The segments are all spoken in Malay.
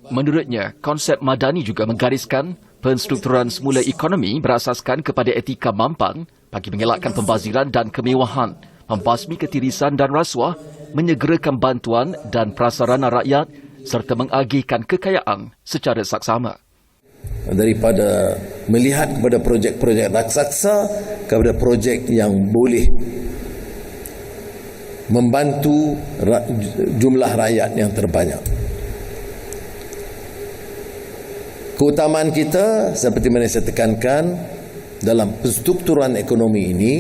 Menurutnya, konsep Madani juga menggariskan penstrukturan semula ekonomi berasaskan kepada etika mampang bagi mengelakkan pembaziran dan kemewahan, membasmi ketirisan dan rasuah, menyegerakan bantuan dan prasarana rakyat serta mengagihkan kekayaan secara saksama. Daripada melihat kepada projek-projek raksasa kepada projek yang boleh membantu jumlah rakyat yang terbanyak. Keutamaan kita seperti mana saya tekankan dalam penstrukturan ekonomi ini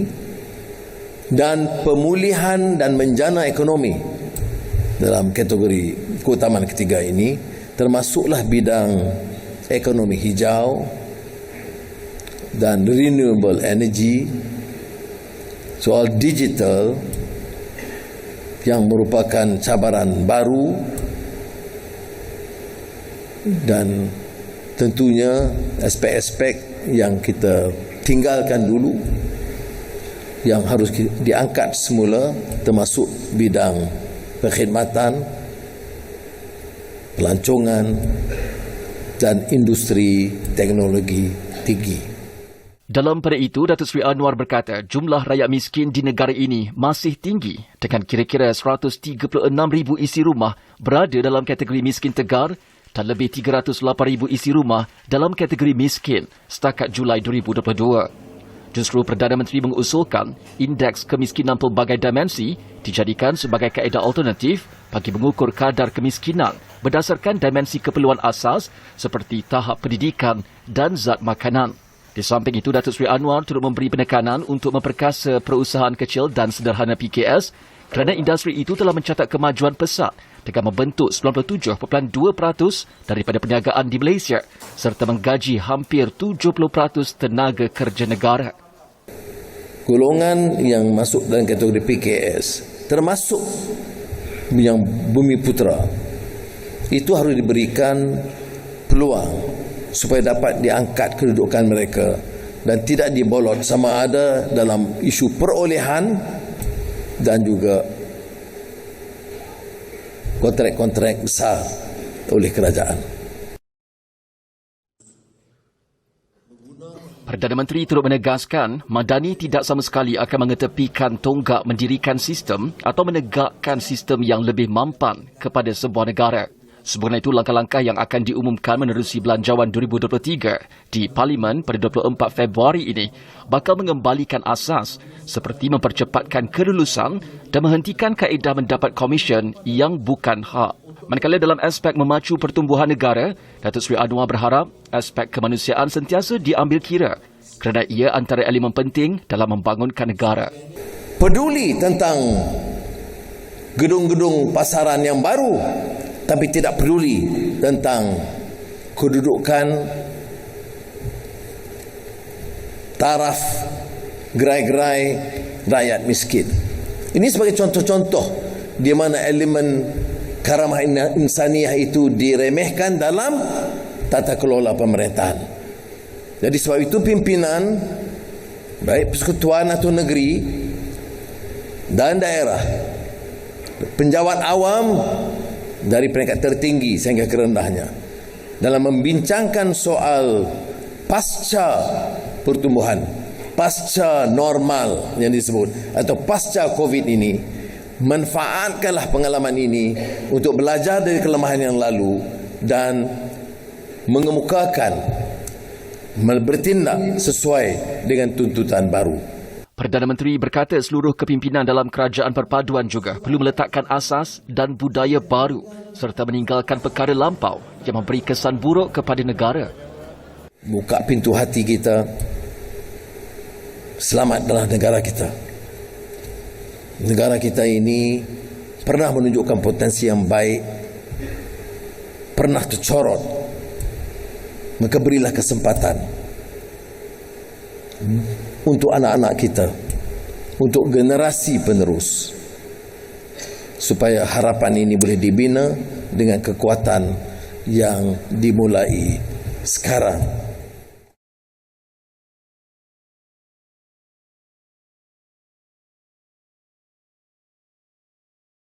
dan pemulihan dan menjana ekonomi dalam kategori keutamaan ketiga ini termasuklah bidang ekonomi hijau dan renewable energy, soal digital yang merupakan cabaran baru dan tentunya aspek-aspek yang kita tinggalkan dulu yang harus diangkat semula termasuk bidang perkhidmatan, pelancongan dan industri teknologi tinggi. Dalam pada itu, Datuk Seri Anwar berkata jumlah rakyat miskin di negara ini masih tinggi dengan kira-kira 136,000 isi rumah berada dalam kategori miskin tegar dan lebih 308,000 isi rumah dalam kategori miskin setakat Julai 2022. Justru Perdana Menteri mengusulkan indeks kemiskinan pelbagai dimensi dijadikan sebagai kaedah alternatif bagi mengukur kadar kemiskinan berdasarkan dimensi keperluan asas seperti tahap pendidikan dan zat makanan. Di samping itu, Datuk Seri Anwar turut memberi penekanan untuk memperkasa perusahaan kecil dan sederhana PKS kerana industri itu telah mencatat kemajuan pesat dengan membentuk 97.2% daripada perniagaan di Malaysia serta menggaji hampir 70% tenaga kerja negara. Golongan yang masuk dalam kategori PKS termasuk yang Bumi Putra itu harus diberikan peluang supaya dapat diangkat kedudukan mereka dan tidak dibolot sama ada dalam isu perolehan dan juga kontrak-kontrak besar oleh kerajaan. Perdana Menteri turut menegaskan Madani tidak sama sekali akan mengetepikan tonggak mendirikan sistem atau menegakkan sistem yang lebih mampan kepada sebuah negara. Sebagaimana itu, langkah-langkah yang akan diumumkan menerusi Belanjawan 2023 di Parlimen pada 24 Februari ini bakal mengembalikan asas seperti mempercepatkan kelulusan dan menghentikan kaedah mendapat komisen yang bukan hak. Manakala dalam aspek memacu pertumbuhan negara, Datuk Seri Anwar berharap aspek kemanusiaan sentiasa diambil kira kerana ia antara elemen penting dalam membangunkan negara. Peduli tentang gedung-gedung pasaran yang baru, tapi tidak peduli tentang kedudukan taraf gerai-gerai rakyat miskin. Ini sebagai contoh-contoh di mana elemen karamah insaniah itu diremehkan dalam tata kelola pemerintahan. Jadi sebab itu pimpinan baik persekutuan atau negeri dan daerah, penjawat awam dari peringkat tertinggi sehingga kerendahnya dalam membincangkan soal pasca pertumbuhan, pasca normal yang disebut atau pasca COVID ini, manfaatkanlah pengalaman ini untuk belajar dari kelemahan yang lalu dan mengemukakan, bertindak sesuai dengan tuntutan baru. Perdana Menteri berkata seluruh kepimpinan dalam kerajaan perpaduan juga perlu meletakkan asas dan budaya baru serta meninggalkan perkara lampau yang memberi kesan buruk kepada negara. Buka pintu hati kita. Selamatlah negara kita. Negara kita ini pernah menunjukkan potensi yang baik, pernah tercorot. Maka berilah kesempatan untuk anak-anak kita, untuk generasi penerus, supaya harapan ini boleh dibina dengan kekuatan yang dimulai sekarang.